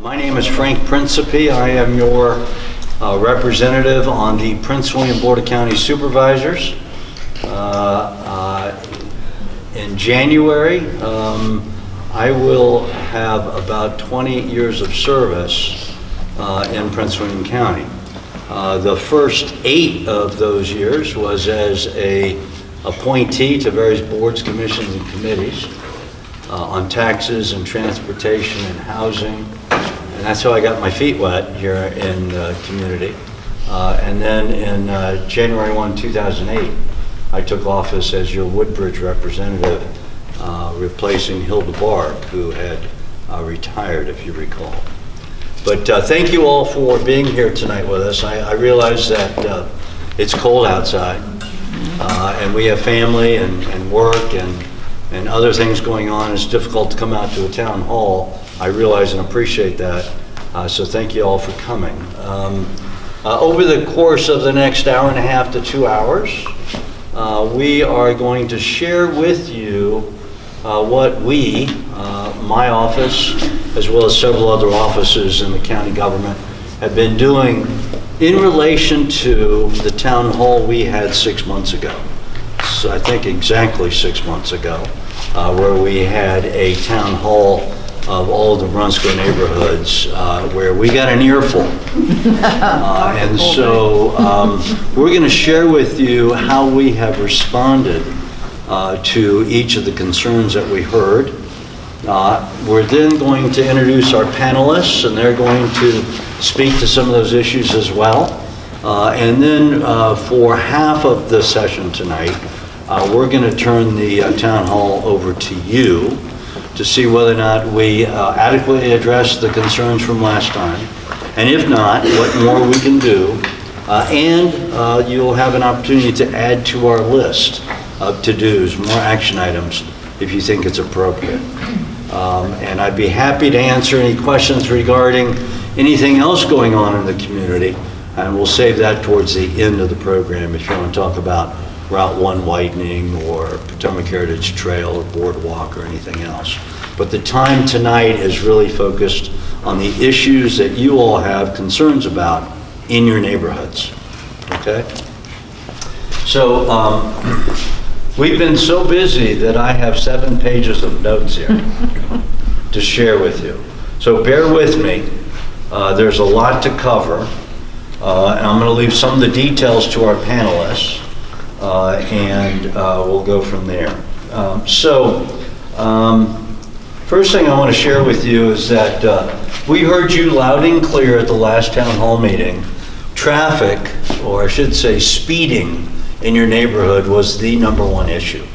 My name is Frank Principi. I am your representative on the Prince William Board of County Supervisors. In January, I will have about 20 years of service in Prince William County. The first 8 of those years was as an appointee to various boards, commissions, and committees on taxes and transportation and housing. And that's how I got my feet wet here in the community. And then in January 1, 2008, I took office as your Woodbridge representative, replacing Hilda Bark, who had retired, if you recall. But thank you all for being here tonight with us. I realize that it's cold outside, and we have family and work and other things going on. It's difficult to come out to a town hall. I realize and appreciate that, so thank you all for coming. Over the course of the next hour and a half to 2 hours, we are going to share with you what we, my office, as well as several other offices in the county government, have been doing in relation to the town hall we had 6 months ago. So I think exactly 6 months ago, where we had a town hall of all the Brunsko neighborhoods where we got an earful. And so we're going to share with you how we have responded to each of the concerns that we heard. We're then going to introduce our panelists, and they're going to speak to some of those issues as well. And then for half of the session tonight, we're going to turn the town hall over to you to see whether or not we adequately address the concerns from last time. And if not, what more we can do. And you'll have an opportunity to add to our list of to-dos, more action items, if you think it's appropriate. And I'd be happy to answer any questions regarding anything else going on in the community. And we'll save that towards the end of the program if you want to talk about Route 1 widening or Potomac Heritage Trail or Boardwalk or anything else. But the time tonight is really focused on the issues that you all have concerns about in your neighborhoods, okay? So we've been so busy that I have 7 pages of notes here to share with you. So bear with me. There's a lot to cover. And I'm going to leave some of the details to our panelists. And we'll go from there. First thing I want to share with you is that we heard you loud and clear at the last town hall meeting. Traffic, or I should say speeding, in your neighborhood was the #1 issue.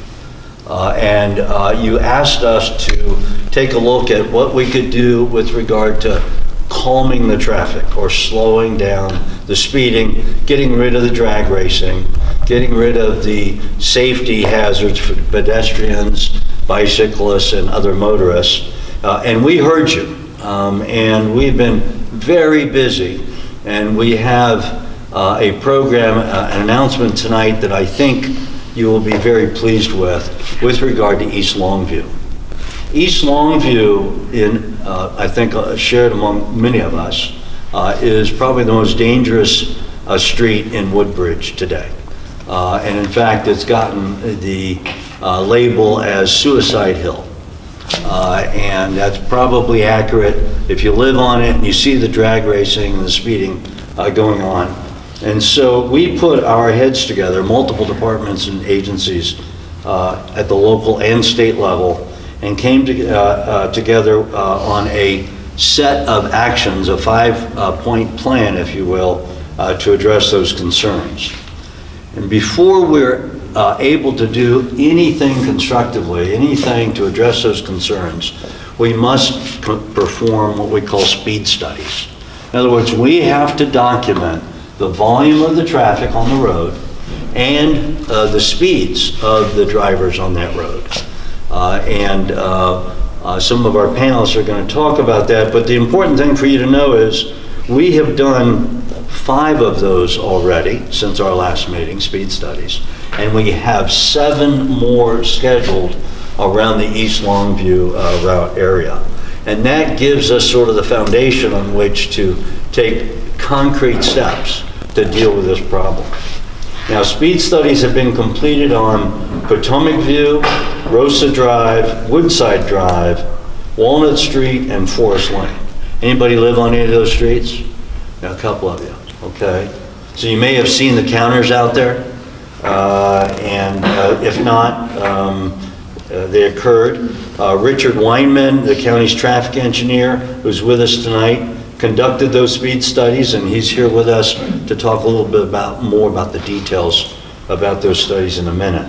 And you asked us to take a look at what we could do with regard to calming the traffic or slowing down the speeding, getting rid of the drag racing, getting rid of the safety hazards for pedestrians, bicyclists, and other motorists. And we heard you. And we've been very busy. And we have a program, an announcement tonight that I think you will be very pleased with regard to East Longview. East Longview, I think shared among many of us, is probably the most dangerous street in Woodbridge today. And in fact, it's gotten the label as Suicide Hill. And that's probably accurate if you live on it and you see the drag racing and the speeding going on. And so we put our heads together, multiple departments and agencies at the local and state level, and came together on a set of actions, a 5-point plan, if you will, to address those concerns. And before we're able to do anything constructively, anything to address those concerns, we must perform what we call speed studies. In other words, we have to document the volume of the traffic on the road and the speeds of the drivers on that road. Some of our panelists are going to talk about that, but the important thing for you to know is we have done 5 of those already since our last meeting, speed studies, and we have 7 more scheduled around the East Longview route area. And that gives us sort of the foundation on which to take concrete steps to deal with this problem. Now, speed studies have been completed on Potomac View, Rosa Drive, Woodside Drive, Walnut Street, and Forest Lane. Anybody live on any of those streets? Yeah, a couple of you, okay. So you may have seen the counters out there, and if not, they occurred. Richard Weinmann, the county's traffic engineer, who's with us tonight, conducted those speed studies, and he's here with us to talk a little bit more about the details about those studies in a minute.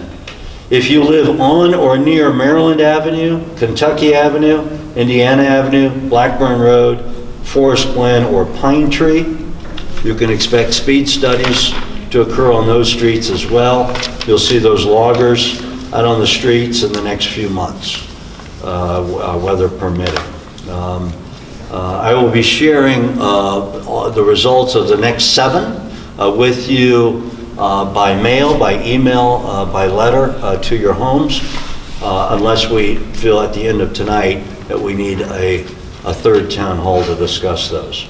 If you live on or near Maryland Avenue, Kentucky Avenue, Indiana Avenue, Blackburn Road, Forest Glen, or Pine Tree, you can expect speed studies to occur on those streets as well. You'll see those loggers out on the streets in the next few months, weather permitting. I will be sharing the results of the next 7 with you by mail, by email, by letter to your homes, unless we feel at the end of tonight that we need a third town hall to discuss those.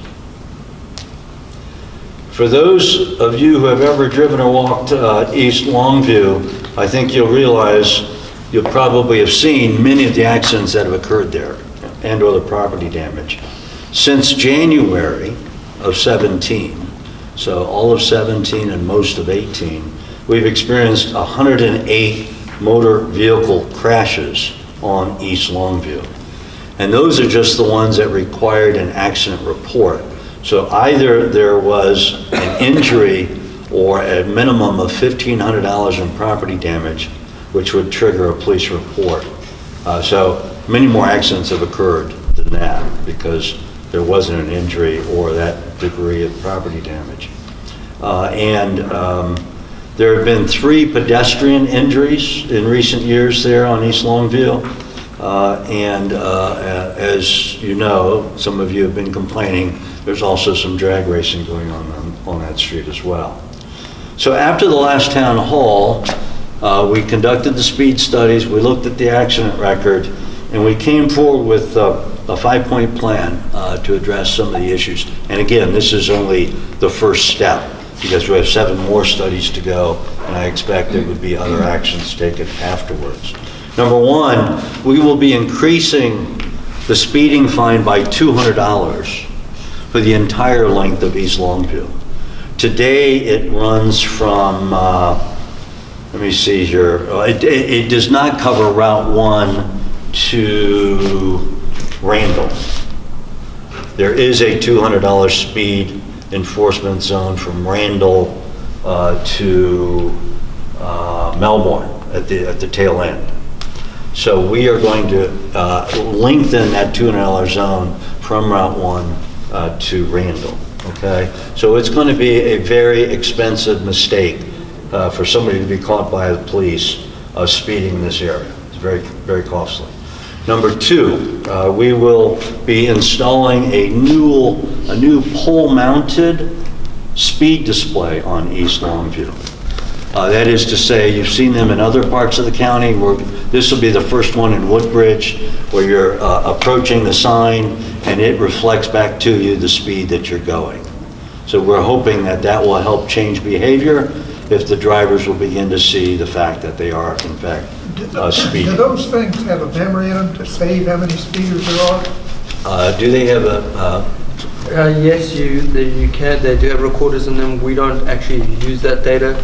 For those of you who have ever driven or walked East Longview, I think you'll realize you'll probably have seen many of the accidents that have occurred there and or the property damage. Since January of 17, so all of 17 and most of 18, we've experienced 108 motor vehicle crashes on East Longview. And those are just the ones that required an accident report. So either there was an injury or a minimum of $1,500 in property damage, which would trigger a police report. So many more accidents have occurred than that because there wasn't an injury or that degree of property damage. There have been 3 pedestrian injuries in recent years there on East Longview. As you know, some of you have been complaining, there's also some drag racing going on that street as well. So after the last town hall, we conducted the speed studies, we looked at the accident record, and we came forward with a 5-point plan to address some of the issues. And again, this is only the first step because we have 7 more studies to go, and I expect there would be other actions taken afterwards. Number 1, we will be increasing the speeding fine by $200 for the entire length of East Longview. Today it runs from, let me see here, it does not cover Route 1 to Randall. There is a $200 speed enforcement zone from Randall to Melbourne at the tail end. So we are going to lengthen that $200 zone from Route 1 to Randall, okay? So it's going to be a very expensive mistake for somebody to be caught by the police speeding in this area. It's very, very costly. Number 2, we will be installing a new pole-mounted speed display on East Longview. That is to say, you've seen them in other parts of the county. This will be the first one in Woodbridge, where you're approaching the sign and it reflects back to you the speed that you're going. So we're hoping that that will help change behavior if the drivers will begin to see the fact that they are, in fact, speeding. Do those things have a memory in them to save how many speeders there are? Do they have a... Yes, you can. They do have recorders in them. We don't actually use that data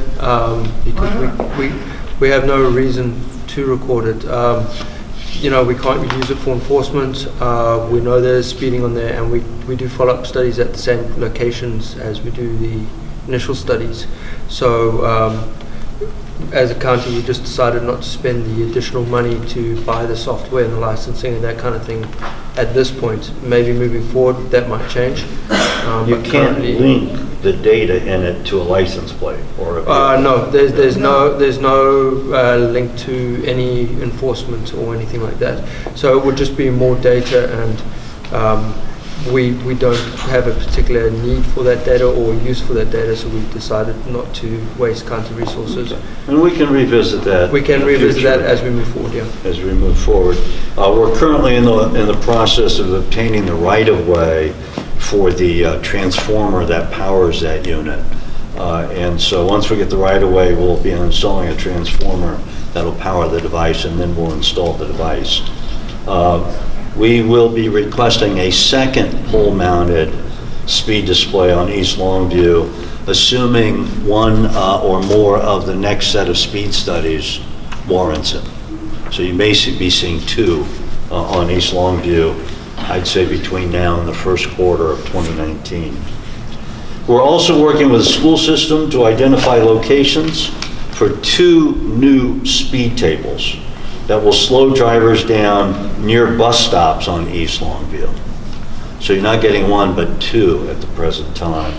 because we have no reason to record it. You know, we can't use it for enforcement. We know there's speeding on there, and we do follow-up studies at the same locations as we do the initial studies. So as a county, we just decided not to spend the additional money to buy the software and the licensing and that kind of thing at this point. Maybe moving forward, that might change. You can't link the data in it to a license plate or a no, there's no link to any enforcement or anything like that. So it would just be more data, and we don't have a particular need for that data or use for that data, so we decided not to waste county resources. And we can revisit that. We can in the revisit future. that as we move forward, yeah. As we move forward. We're currently in the process of obtaining the right-of-way for the transformer that powers that unit. And so once we get the right-of-way, we'll be installing a transformer that'll power the device, and then we'll install the device. We will be requesting a second pole-mounted speed display on East Longview, assuming one or more of the next set of speed studies warrants it. So you may be seeing two on East Longview, I'd say between now and the first quarter of 2019. We're also working with the school system to identify locations for 2 new speed tables that will slow drivers down near bus stops on East Longview. So you're not getting 1, but 2 at the present time.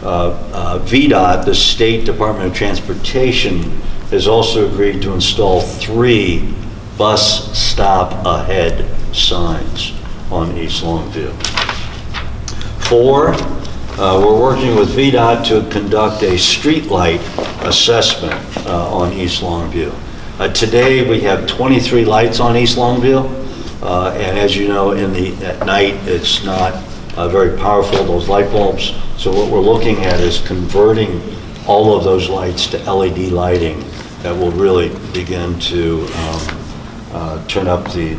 VDOT, the State Department of Transportation, has also agreed to install 3 bus stop ahead signs on East Longview. 4, we're working with VDOT to conduct a streetlight assessment on East Longview. Today we have 23 lights on East Longview, and as you know, at night it's not very powerful, those light bulbs. So what we're looking at is converting all of those lights to LED lighting that will really begin to turn up the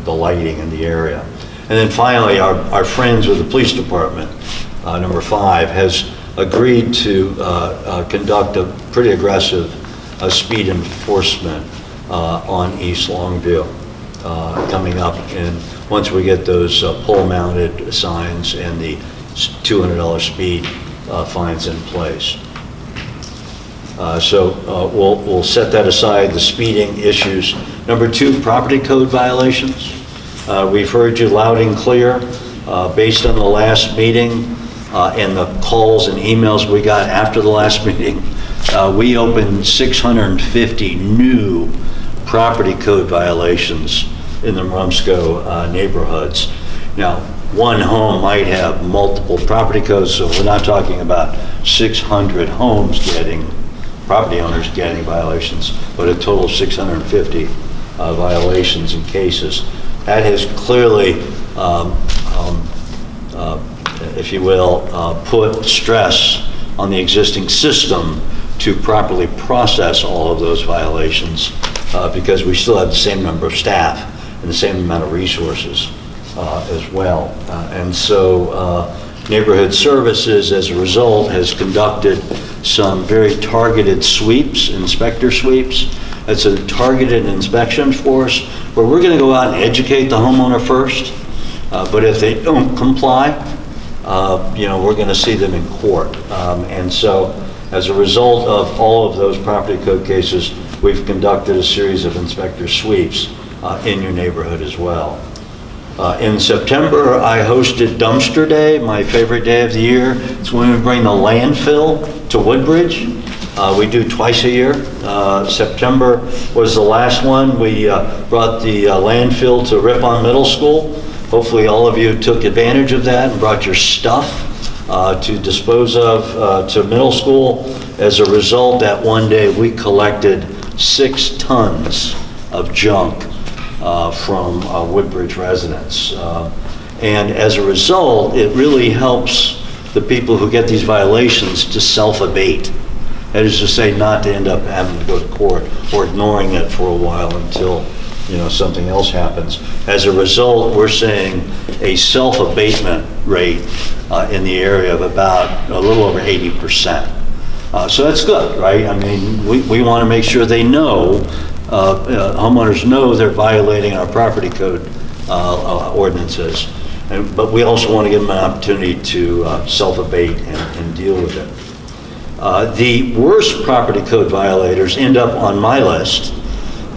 lighting in the area. And then finally, our friends with the police department, number 5, has agreed to conduct a pretty aggressive speed enforcement on East Longview coming up, and once we get those pole-mounted signs and the $200 speed fines in place. So we'll set that aside, the speeding issues. Number 2, property code violations. We've heard you loud and clear. Based on the last meeting and the calls and emails we got after the last meeting, we opened 650 new property code violations in the Rumsco neighborhoods. Now, one home might have multiple property codes, so we're not talking about 600 homes property owners getting violations, but a total of 650 violations and cases. That has clearly, if you will, put stress on the existing system to properly process all of those violations because we still have the same number of staff and the same amount of resources as well. And so Neighborhood Services, as a result, has conducted some very targeted sweeps, inspector sweeps. It's a targeted inspection force where we're going to go out and educate the homeowner first, but if they don't comply, we're going to see them in court. And so as a result of all of those property code cases, we've conducted a series of inspector sweeps in your neighborhood as well. In September, I hosted Dumpster Day, my favorite day of the year. It's when we bring the landfill to Woodbridge. We do twice a year. September was the last one. We brought the landfill to Ripon Middle School. Hopefully all of you took advantage of that and brought your stuff to dispose of to middle school. As a result, that one day we collected 6 tons of junk from Woodbridge residents. And as a result, it really helps the people who get these violations to self-abate. That is to say, not to end up having to go to court or ignoring it for a while until something else happens. As a result, we're seeing a self-abatement rate in the area of about a little over 80%. So that's good, right? I mean, we want to make sure they know, homeowners know they're violating our property code ordinances. But we also want to give them an opportunity to self-abate and deal with it. The worst property code violators end up on my list.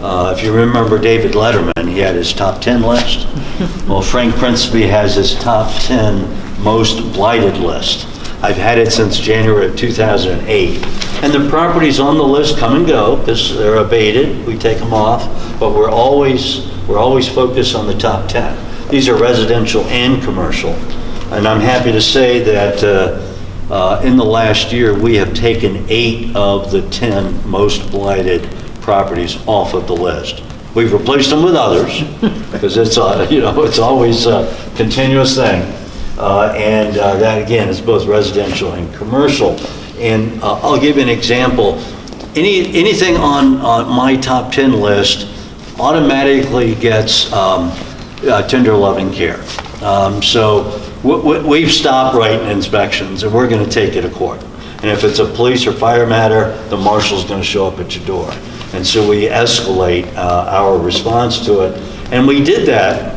If you remember David Letterman, he had his top 10 list. Well, Frank Principi has his top 10 most blighted list. I've had it since January of 2008. And the properties on the list come and go because they're abated. We take them off, but we're always we're always focused on the top 10. These are residential and commercial. And I'm happy to say that in the last year, we have taken 8 of the 10 most blighted properties off of the list. We've replaced them with others, because it's, it's always a continuous thing. And that, again, is both residential and commercial. And I'll give you an example. Anything on my top 10 list automatically gets tender loving care. So we've stopped writing inspections, and we're going to take it to court. And if it's a police or fire matter, the marshal's going to show up at your door. And so we escalate our response to it. And we did that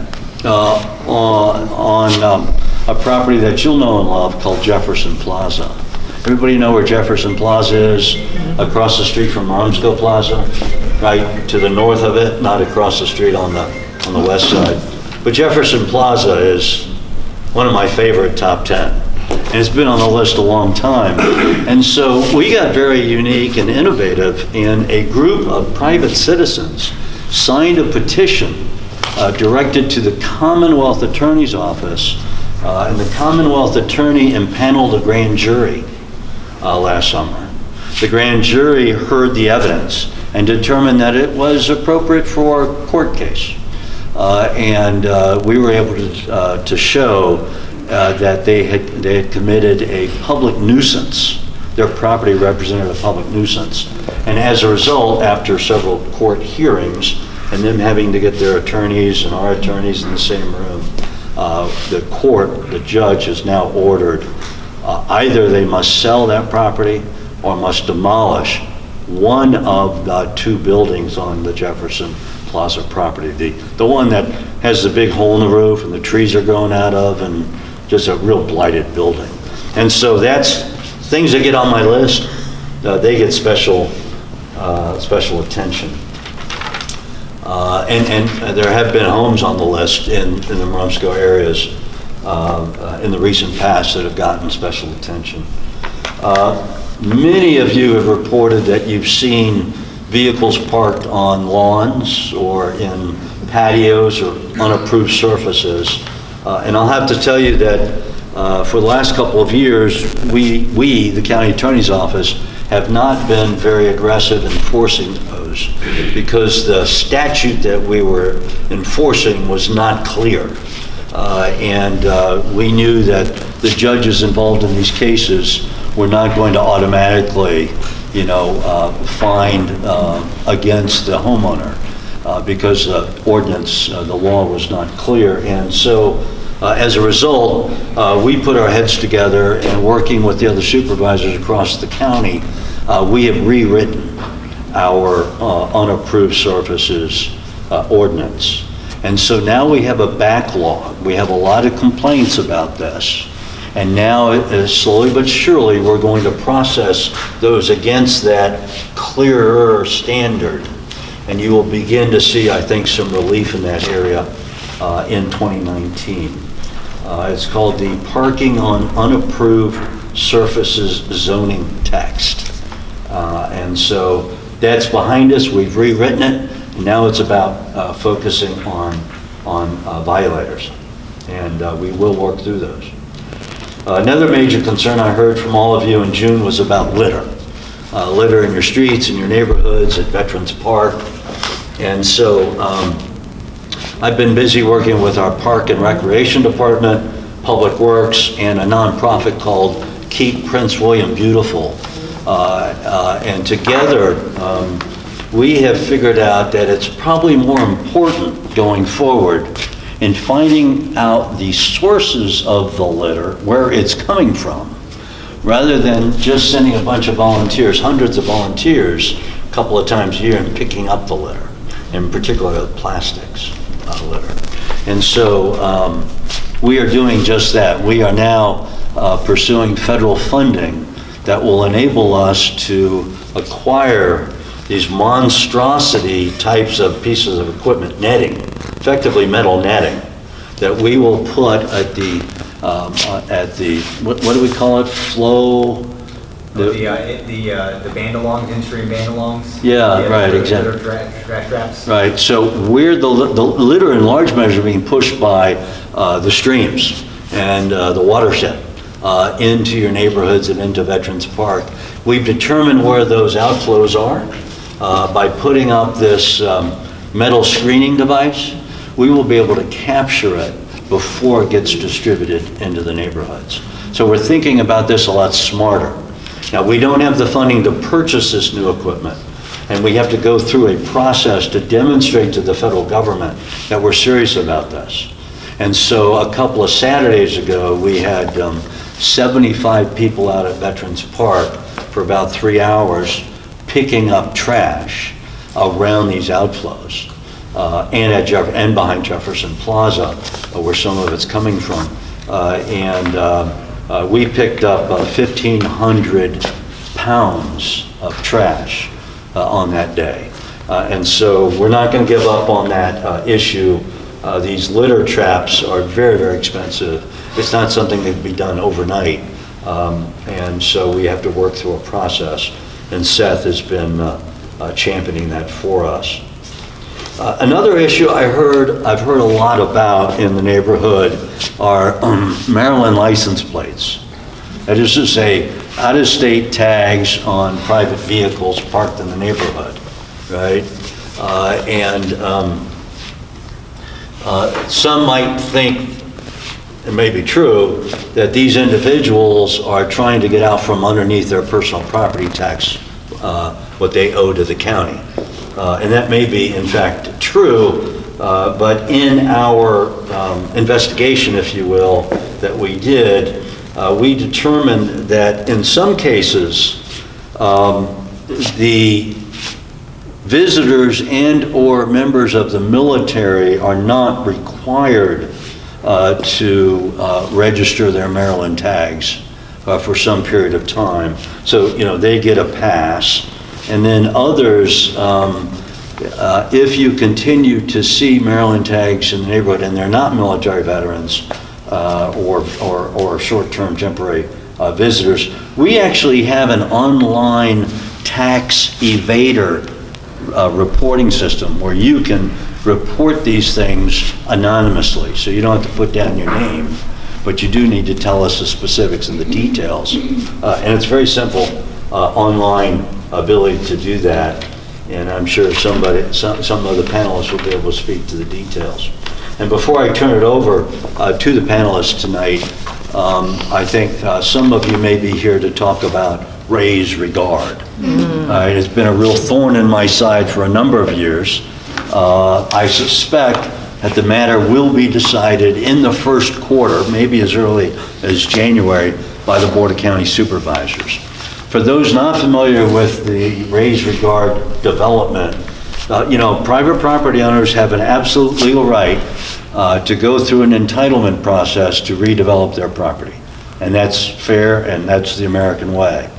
on a property that you'll know and love called Jefferson Plaza. Everybody know where Jefferson Plaza is? Across the street from Rumsco Plaza, right to the north of it, not across the street on the west side. But Jefferson Plaza is one of my favorite top 10. And it's been on the list a long time. And so we got very unique and innovative, and a group of private citizens signed a petition directed to the Commonwealth Attorney's Office, and the Commonwealth Attorney impaneled a grand jury last summer. The grand jury heard the evidence and determined that it was appropriate for a court case. And we were able to show that they had committed a public nuisance. Their property represented a public nuisance. And as a result, after several court hearings, and them having to get their attorneys and our attorneys in the same room, the judge has now ordered either they must sell that property or must demolish one of the 2 buildings on the Jefferson Plaza property. The one that has the big hole in the roof and the trees are growing out of, and just a real blighted building. And so that's things that get on my list. They get special attention. And there have been homes on the list in the Rumsco areas in the recent past that have gotten special attention. Many of you have reported that you've seen vehicles parked on lawns or in patios or unapproved surfaces. And I'll have to tell you that for the last couple of years, we, the county attorney's office, have not been very aggressive in enforcing those, because the statute that we were enforcing was not clear. And we knew that the judges involved in these cases were not going to automatically, fine against the homeowner because the ordinance, the law was not clear. And so as a result, we put our heads together, and working with the other supervisors across the county, we have rewritten our unapproved surfaces ordinance. And so now we have a backlog. We have a lot of complaints about this. And now, slowly but surely, we're going to process those against that clearer standard. And you will begin to see, I think, some relief in that area in 2019. It's called the Parking on Unapproved Surfaces Zoning Text. And so that's behind us. We've rewritten it. And now it's about focusing on violators. And we will work through those. Another major concern I heard from all of you in June was about litter. Litter in your streets, in your neighborhoods, at Veterans Park. And so I've been busy working with our Park and Recreation Department, Public Works, and a nonprofit called Keep Prince William Beautiful. And together, we have figured out that it's probably more important going forward in finding out the sources of the litter, where it's coming from, rather than just sending a bunch of volunteers, hundreds of volunteers, a couple of times a year and picking up the litter, in particular the plastics litter. And so we are doing just that. We are now pursuing federal funding that will enable us to acquire these monstrosity types of pieces of equipment, netting, effectively metal netting, that we will put at the what do we call it? Flow The bandalongs, in-stream bandalongs? Yeah, right, exactly. Trash traps? Right, so where the litter in large measure being pushed by the streams and the watershed into your neighborhoods and into Veterans Park. We've determined where those outflows are by putting up this metal screening device. We will be able to capture it before it gets distributed into the neighborhoods. So we're thinking about this a lot smarter. Now, we don't have the funding to purchase this new equipment, and we have to go through a process to demonstrate to the federal government that we're serious about this. And so a couple of Saturdays ago, we had 75 people out at Veterans Park for about 3 hours picking up trash around these outflows and behind Jefferson Plaza, where some of it's coming from. We picked up 1,500 pounds of trash on that day. And so we're not going to give up on that issue. These litter traps are very, very expensive. It's not something that can be done overnight. And so we have to work through a process. And Seth has been championing that for us. Another issue I've heard a lot about in the neighborhood are Maryland license plates. That is to say, out-of-state tags on private vehicles parked in the neighborhood, right? Some might think, it may be true, that these individuals are trying to get out from underneath their personal property tax, what they owe to the county. And that may be, in fact, true, but in our investigation, if you will, that we did, we determined that in some cases, the visitors and/or members of the military are not required to register their Maryland tags for some period of time. So, they get a pass. And then others, if you continue to see Maryland tags in the neighborhood and they're not military veterans or short-term temporary visitors, we actually have an online tax evader reporting system where you can report these things anonymously. So you don't have to put down your name, but you do need to tell us the specifics and the details. And it's very simple online ability to do that, and I'm sure some of the panelists will be able to speak to the details. And before I turn it over to the panelists tonight, I think some of you may be here to talk about raise regard. It's been a real thorn in my side for a number of years. I suspect that the matter will be decided in the first quarter, maybe as early as January, by the Board of County Supervisors. For those not familiar with the raise regard development, private property owners have an absolute legal right to go through an entitlement process to redevelop their property. And that's fair, and that's the American way.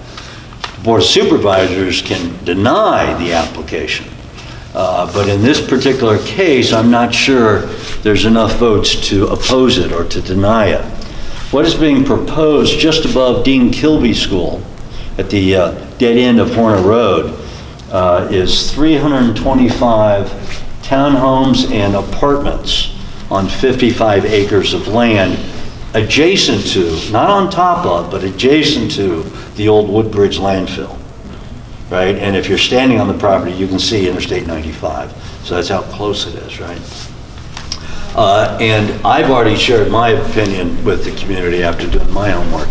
The Board of Supervisors can deny the application. But in this particular case, I'm not sure there's enough votes to oppose it or to deny it. What is being proposed just above Dean Kilby School at the dead end of Horner Road is 325 townhomes and apartments on 55 acres of land adjacent to, not on top of, but adjacent to the old Woodbridge landfill, right? And if you're standing on the property, you can see Interstate 95. So that's how close it is, right? And I've already shared my opinion with the community after doing my homework.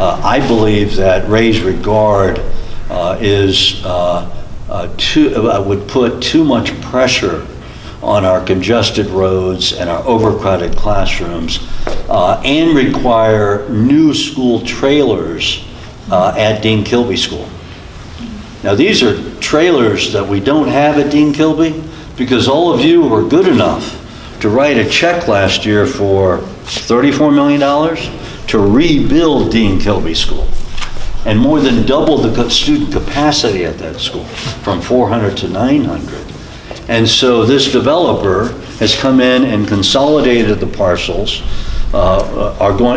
I believe that raise regard would put too much pressure on our congested roads and our overcrowded classrooms and require new school trailers at Dean Kilby School. Now, these are trailers that we don't have at Dean Kilby because all of you were good enough to write a check last year for $34 million to rebuild Dean Kilby School and more than double the student capacity at that school from 400 to 900. And so this developer has come in and consolidated the parcels,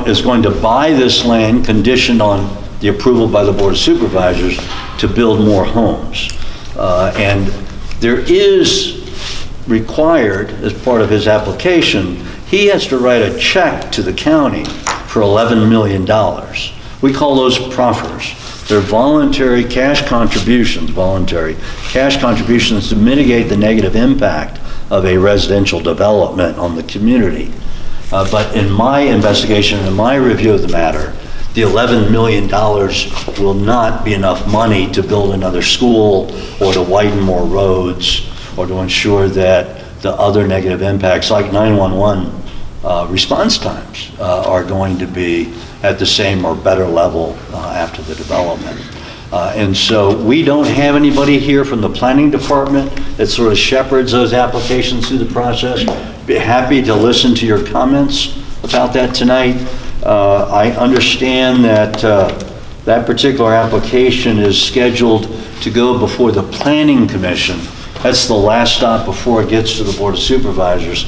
is going to buy this land conditioned on the approval by the Board of Supervisors to build more homes. And there is required, as part of his application, he has to write a check to the county for $11 million. We call those proffers. They're voluntary cash contributions to mitigate the negative impact of a residential development on the community. But in my investigation and in my review of the matter, the $11 million will not be enough money to build another school or to widen more roads or to ensure that the other negative impacts like 911 response times are going to be at the same or better level after the development. And so we don't have anybody here from the planning department that sort of shepherds those applications through the process. Be happy to listen to your comments about that tonight. I understand that that particular application is scheduled to go before the Planning Commission. That's the last stop before it gets to the Board of Supervisors.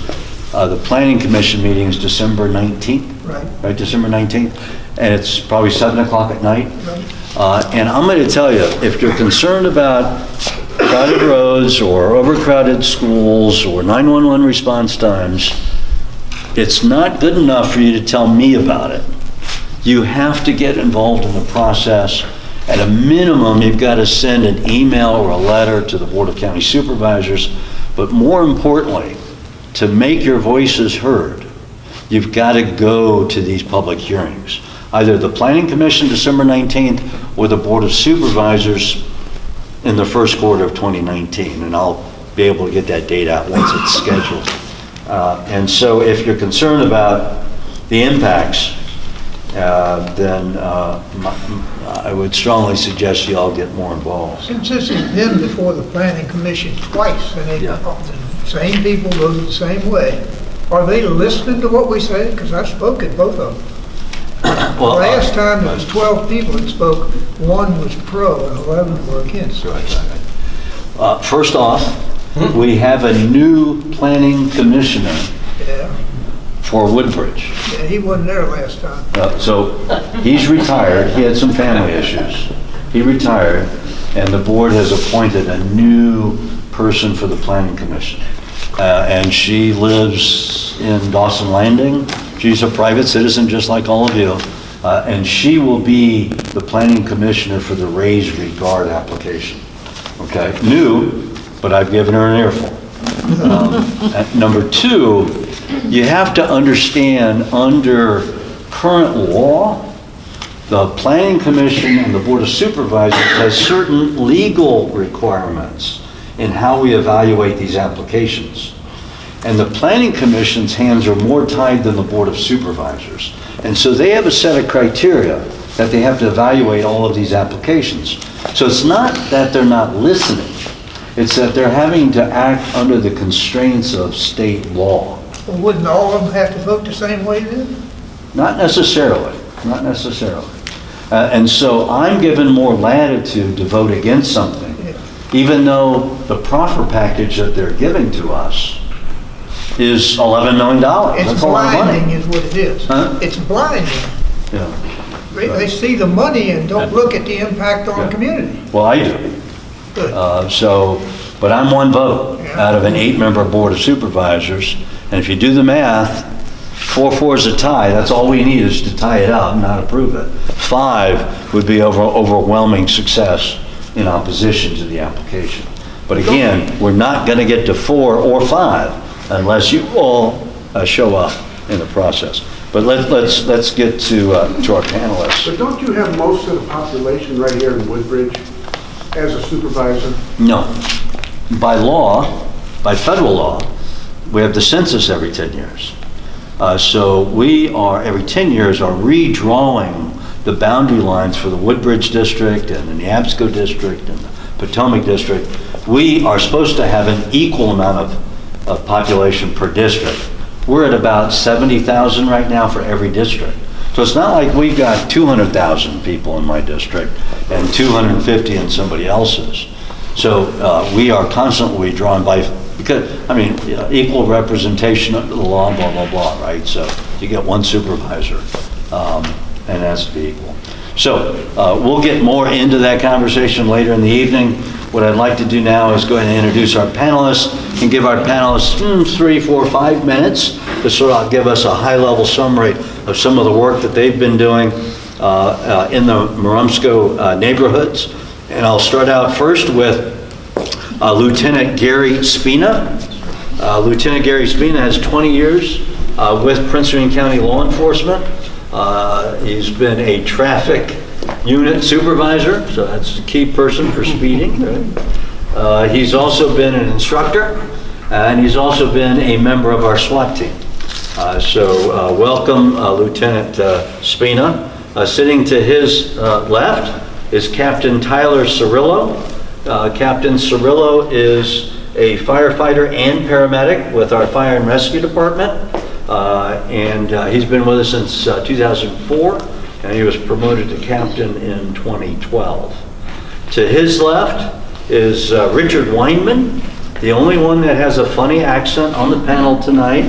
The Planning Commission meeting is December 19th. Right, December 19th. And it's probably 7 o'clock at night. Right. And I'm going to tell you, if you're concerned about crowded roads or overcrowded schools or 911 response times, it's not good enough for you to tell me about it. You have to get involved in the process. At a minimum, you've got to send an email or a letter to the Board of County Supervisors. But more importantly, to make your voices heard, you've got to go to these public hearings. Either the Planning Commission, December 19th, or the Board of Supervisors in the first quarter of 2019. And I'll be able to get that date out once it's scheduled. And so if you're concerned about the impacts, then I would strongly suggest you all get more involved. Since this has been before the planning commission twice, and Yeah. the same people voted the same way, are they listening to what we say? Because I spoke at both of them. Well, Last time there was 12 people that spoke, 1 was pro and 11 were against. First off, we have a new planning commissioner Yeah, for Woodbridge. yeah, he wasn't there last time. So he's retired. He had some family issues. He retired, and the board has appointed a new person for the planning commission. And she lives in Dawson Landing. She's a private citizen just like all of you. And she will be the planning commissioner for the Raise Regard application. Okay, new, but I've given her an earful. And number 2, you have to understand under current law, the Planning Commission and the Board of Supervisors has certain legal requirements in how we evaluate these applications. And the Planning Commission's hands are more tied than the Board of Supervisors. And so they have a set of criteria that they have to evaluate all of these applications. So it's not that they're not listening, it's that they're having to act under the constraints of state law. Well, wouldn't all of them have to vote the same way then? Not necessarily, not necessarily. And so I'm given more latitude to vote against something, Yeah. even though the proffer package that they're giving to us is $11 million. It's That's a lot of blinding money. is what it is. Huh? It's blinding. Yeah. They see the money and don't look at the impact on Yeah. the community. Well, I do. Good. But I'm 1 vote Yeah. out of an 8-member Board of Supervisors. And if you do the math, 4-4 is a tie. That's all we need is to tie it up, not approve it. 5 would be overwhelming success in opposition to the application. But again, we're not going to get to 4 or 5 unless you all show up in the process. But let's get to our panelists. But don't you have most of the population right here in Woodbridge as a supervisor? No. By law, by federal law, we have the census every 10 years. So we are, every 10 years, are redrawing the boundary lines for the Woodbridge district and the Neabsco district and the Potomac district. We are supposed to have an equal amount of population per district. We're at about 70,000 right now for every district. So it's not like we've got 200,000 people in my district and 250 in somebody else's. So we are constantly drawn by, because, I mean, you know, equal representation under the law, blah, blah, blah, right? So you get 1 supervisor, and it has to be equal. So we'll get more into that conversation later in the evening. What I'd like to do now is go ahead and introduce our panelists and give our panelists 3, 4, 5 minutes to sort of give us a high-level summary of some of the work that they've been doing in the Marumsco neighborhoods. And I'll start out first with Lieutenant Gary Spina. Lieutenant Gary Spina has 20 years with Prince William County law enforcement. He's been a traffic unit supervisor, so that's the key person for speeding. Right? He's also been an instructor, and he's also been a member of our SWAT team. So welcome, Lieutenant Spina. Sitting to his left is Captain Tyler Cirillo. Captain Cirillo is a firefighter and paramedic with our Fire and Rescue Department. And he's been with us since 2004, and he was promoted to captain in 2012. To his left is Richard Weinmann, the only one that has a funny accent on the panel tonight.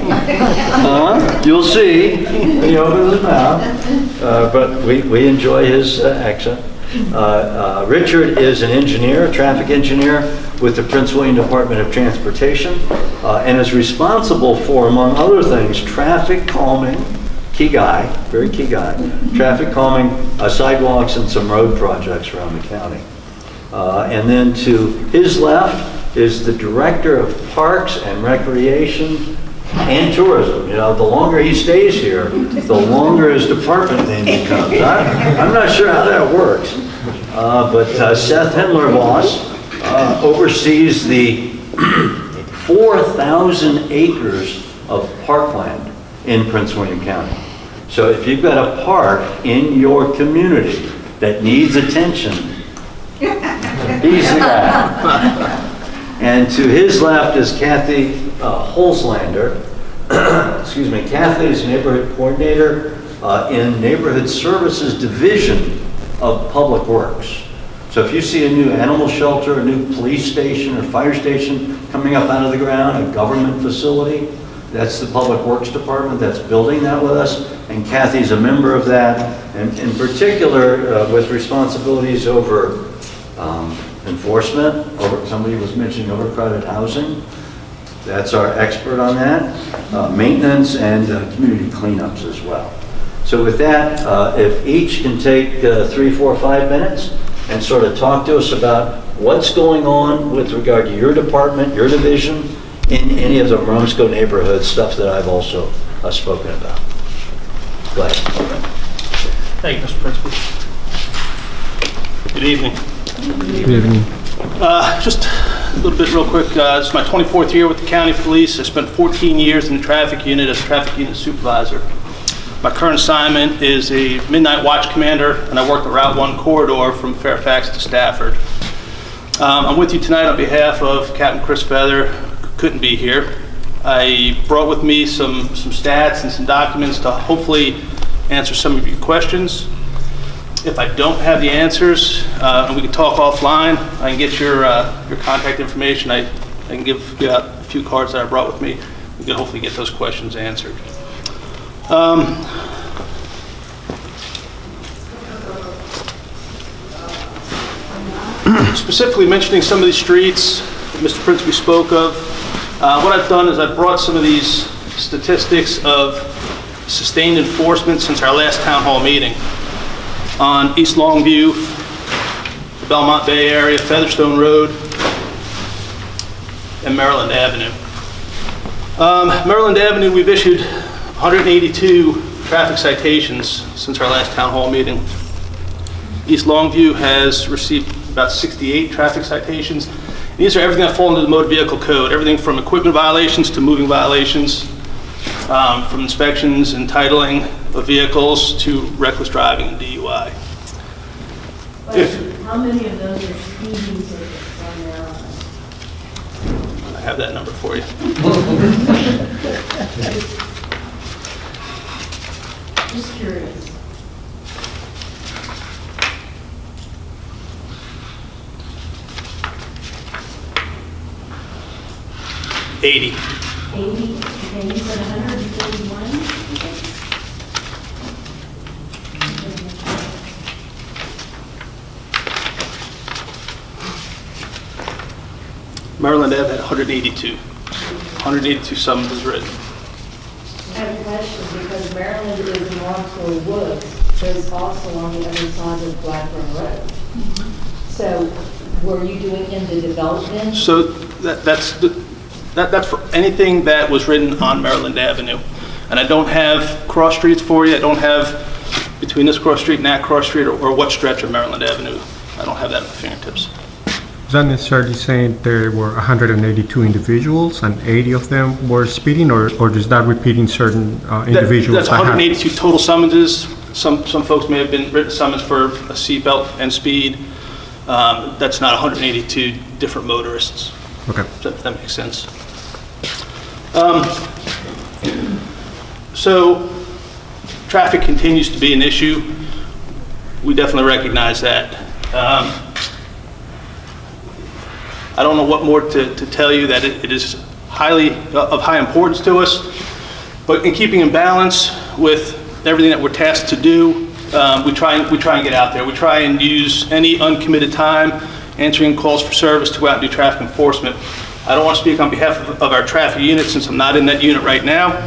You'll see when he opens his mouth, but we enjoy his accent. Richard is an engineer, a traffic engineer with the Prince William Department of Transportation, and is responsible for, among other things, traffic calming, key guy, very key guy, traffic calming, sidewalks and some road projects around the county. And then to his left is the Director of Parks and Recreation and Tourism. You know, the longer he stays here, the longer his department name becomes. I'm not sure how that works. But Seth Hendler-Voss oversees the 4,000 acres of parkland in Prince William County. So if you've got a park in your community that needs attention, he's the guy. And to his left is Cathy Holtzlander. Excuse me. Cathy is neighborhood coordinator in Neighborhood Services Division of Public Works. So if you see a new animal shelter, a new police station or fire station coming up out of the ground, a government facility, that's the Public Works Department that's building that with us, and Cathy's a member of that, and in particular with responsibilities over enforcement, over, somebody was mentioning overcrowded housing. That's our expert on that. Maintenance and community cleanups as well. So with that, if each can take 3, 4, 5 minutes and sort of talk to us about what's going on with regard to your department, your division, in any of the Marumsco neighborhood stuff that I've also spoken about. Go ahead. Thank you, Mr. Principal. Good evening. Good evening. Just a little bit real quick. This is my 24th year with the county police. I spent 14 years in the traffic unit as traffic unit supervisor. My current assignment is a midnight watch commander, and I work the Route 1 corridor from Fairfax to Stafford. I'm with you tonight on behalf of Captain Chris Feather, who couldn't be here. I brought with me some stats and some documents to hopefully answer some of your questions. If I don't have the answers, and we can talk offline, I can get your contact information. I can give you out a few cards that I brought with me. We can hopefully get those questions answered. Specifically mentioning some of these streets that Mr. Principi spoke of, what I've done is I've brought some of these statistics of sustained enforcement since our last town hall meeting on East Longview, the Belmont Bay area, Featherstone Road, and Maryland Avenue. Maryland Avenue, we've issued 182 traffic citations since our last town hall meeting. East Longview has received about 68 traffic citations. These are everything that fall into the motor vehicle code, everything from equipment violations to moving violations, from inspections and titling of vehicles to reckless driving and DUI. How many of those are speeding tickets on Maryland? I have that number for you. Just curious. $80. 80, and you said 141? Maryland Ave had 182. 182 summonses written. I have a question, because Maryland is north for Woods, but it's also on the other side of Blackburn Road. So were you doing in the development? So that's for anything that was written on Maryland Avenue. And I don't have cross streets for you. I don't have between this cross street and that cross street or what stretch of Maryland Avenue. I don't have that at my fingertips. Is that necessarily saying there were 182 individuals and 80 of them were speeding, or is that repeating certain individuals? That's 182 total summonses. Some folks may have been written summons for a seatbelt and speed. That's not 182 different motorists. Okay. If that makes sense. So traffic continues to be an issue. We definitely recognize that. I don't know what more to tell you, that it is of high importance to us, but in keeping in balance with everything that we're tasked to do, we try and get out there. We try and use any uncommitted time answering calls for service to go out and do traffic enforcement. I don't want to speak on behalf of our traffic unit since I'm not in that unit right now,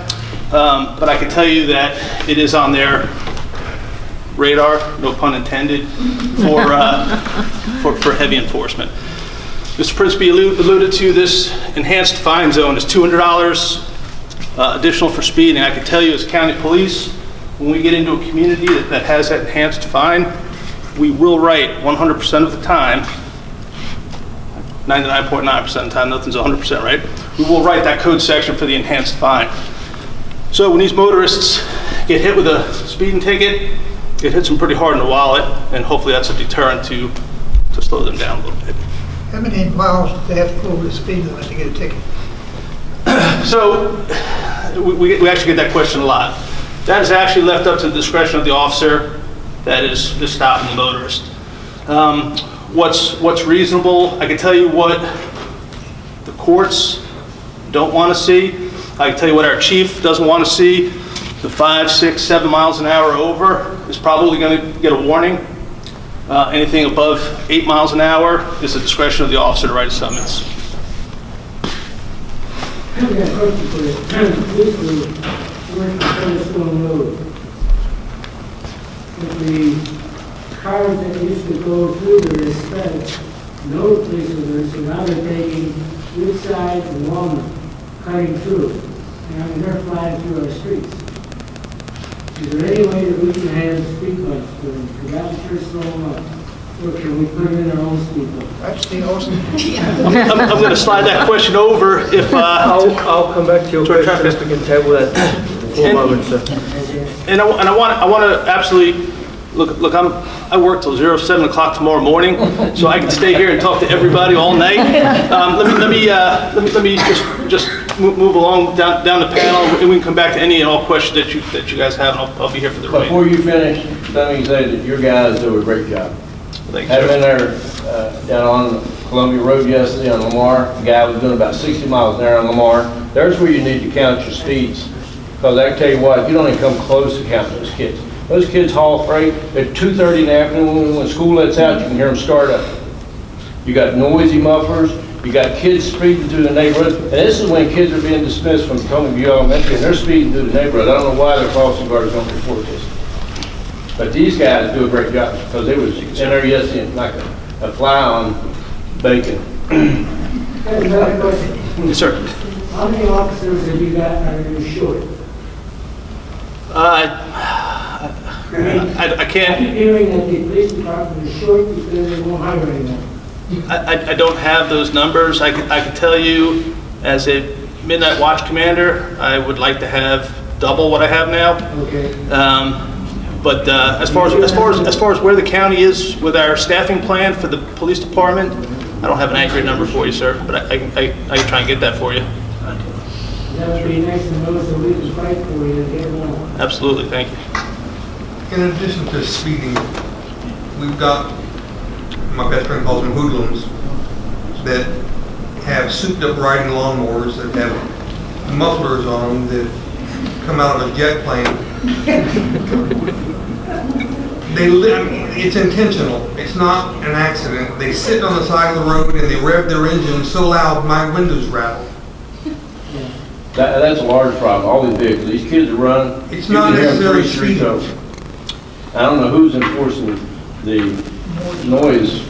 but I can tell you that it is on their radar, no pun intended, for heavy enforcement. Mr. Principi alluded to this enhanced fine zone is $200 additional for speeding. I can tell you as county police, when we get into a community that has that enhanced fine, we will write 100% of the time, 99.9% of the time, nothing's 100%, right? We will write that code section for the enhanced fine. So when these motorists get hit with a speeding ticket, it hits them pretty hard in the wallet, and hopefully that's a deterrent to slow them down a little bit. How many miles do they have to go over the speed limit to get a ticket? So we actually get that question a lot. That is actually left up to the discretion of the officer that is stopping the motorist. What's reasonable? I can tell you what the courts don't want to see. I can tell you what our chief doesn't want to see. The 5, 6, 7 miles an hour over is probably going to get a warning. Anything above 8 miles an hour is the discretion of the officer to write a summons. I have a question for you. Basically, we're in Stone Road. With the cars that used to go through there instead, no places there, so now they're taking Woodside and Weinmann, cutting through. And they're flying through our streets. Is there any way that we can have speed bumps for them? Because that would sure slow them up. Or can we put them in our own speed bump? That's the awesome. I'm going to slide that question over if... I'll come back to your question if we can table that for a moment, sir. And I want to absolutely look. I work till 7 o'clock tomorrow morning, so I can stay here and talk to everybody all night. Let me just move along down the panel, and we can come back to any and all questions that you guys have, and I'll be here for the remainder. Before you finish, let me say that your guys do a great job. Thank you, I've been sir. there down on Columbia Road yesterday on Lamar. The guy was doing about 60 miles an hour on Lamar. There's where you need to count your speeds. Because I can tell you what, you don't even come close to counting those kids. Those kids haul freight at 2:30 in the afternoon when school lets out, you can hear them start up. You got noisy mufflers, you got kids speeding through the neighborhood, and this is when kids are being dismissed from Columbia Elementary, and they're speeding through the neighborhood. I don't know why their crossing guards don't report this. But these guys do a great job, because they was in there yesterday like a fly on bacon. Another question. Yes, sir. How many officers have you got that are short? I can't. I'm hearing that the police department is short because they won't hire anyone. I don't have those numbers. I can tell you, as a midnight watch commander, I would like to have double what I have now. Okay. But as far as where the county is with our staffing plan for the police department, I don't have an accurate number for you, sir. But I can try and get that for you. That would be nice to know so we can fight for you and get more. Absolutely, thank you. In addition to speeding, we've got, my best friend calls them hoodlums, that have souped up riding lawnmowers that have mufflers on them that come out of a jet plane. I mean, it's intentional. It's not an accident. They sit on the side of the road and they rev their engine so loud my windows rattle. That's a large problem, all these vehicles. These kids are running. It's you not can hear them necessarily 3 streets speeding. over. I don't know who's enforcing the noise.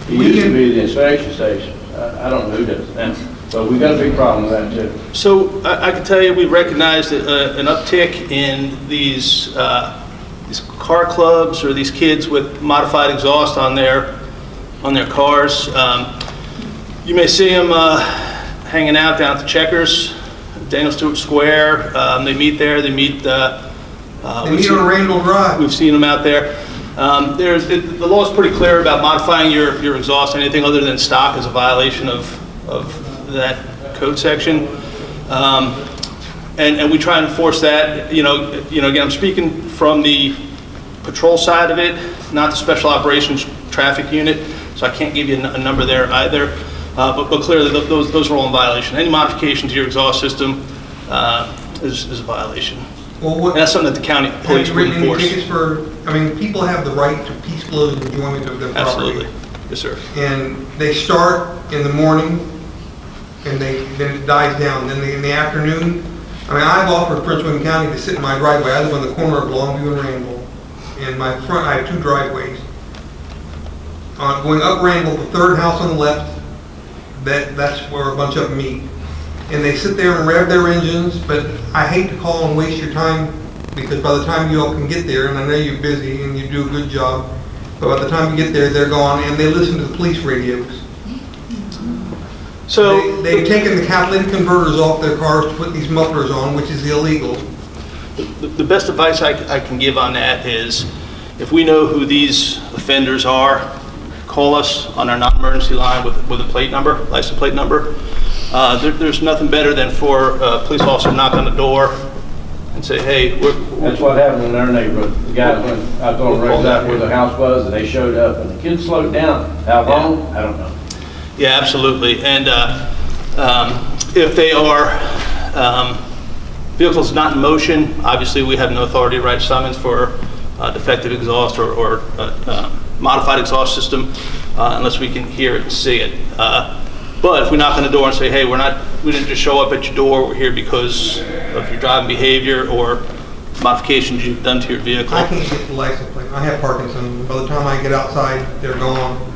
It used to be the inspection station. I don't know who does it now. But we've got a big problem with that too. So I can tell you, we recognized an uptick in these car clubs or these kids with modified exhaust on their cars. You may see them hanging out down at the Checkers, Daniel Stewart Square. They meet there. They meet. They meet on Randall Drive. We've seen them out there. The law is pretty clear about modifying your exhaust. Anything other than stock is a violation of that code section. And we try and enforce that. Again, I'm speaking from the patrol side of it, not the special operations traffic unit, so I can't give you a number there either. But clearly, those are all in violation. Any modification to your exhaust system is a violation. Well, And that's something that the county police have you would written any enforce. tickets for, I mean, people have the right to peaceful enjoyment of their property. Absolutely. Yes, sir. And they start in the morning, and then it dies down. Then in the afternoon, I mean, I've offered Prince William County to sit in my driveway. I live on the corner of Longview and Randall. In my front, I have 2 driveways. Going up Randall, the 3rd house on the left, that's where a bunch of them meet. And they sit there and rev their engines, but I hate to call and waste your time, because by the time you all can get there, and I know you're busy and you do a good job, but by the time you get there, they're gone, and they listen to the police radios. So They've taken the catalytic converters off their cars to put these mufflers on, which is illegal. the best advice I can give on that is, if we know who these offenders are, call us on our non-emergency line with a plate number, license plate number. There's nothing better than for a police officer to knock on the door and say, hey, That's what happened in our neighborhood. The guys went out on the road out where the house was, and they showed up, and the kids slowed down. How long? I don't know. yeah, absolutely. And if they are vehicles not in motion, obviously we have no authority to write summons for defective exhaust or modified exhaust system unless we can hear it and see it. But if we knock on the door and say, hey, we didn't just show up at your door, we're here because of your driving behavior or modifications you've done to your vehicle. I can't get the license plate. I have Parkinson's. By the time I get outside, they're gone.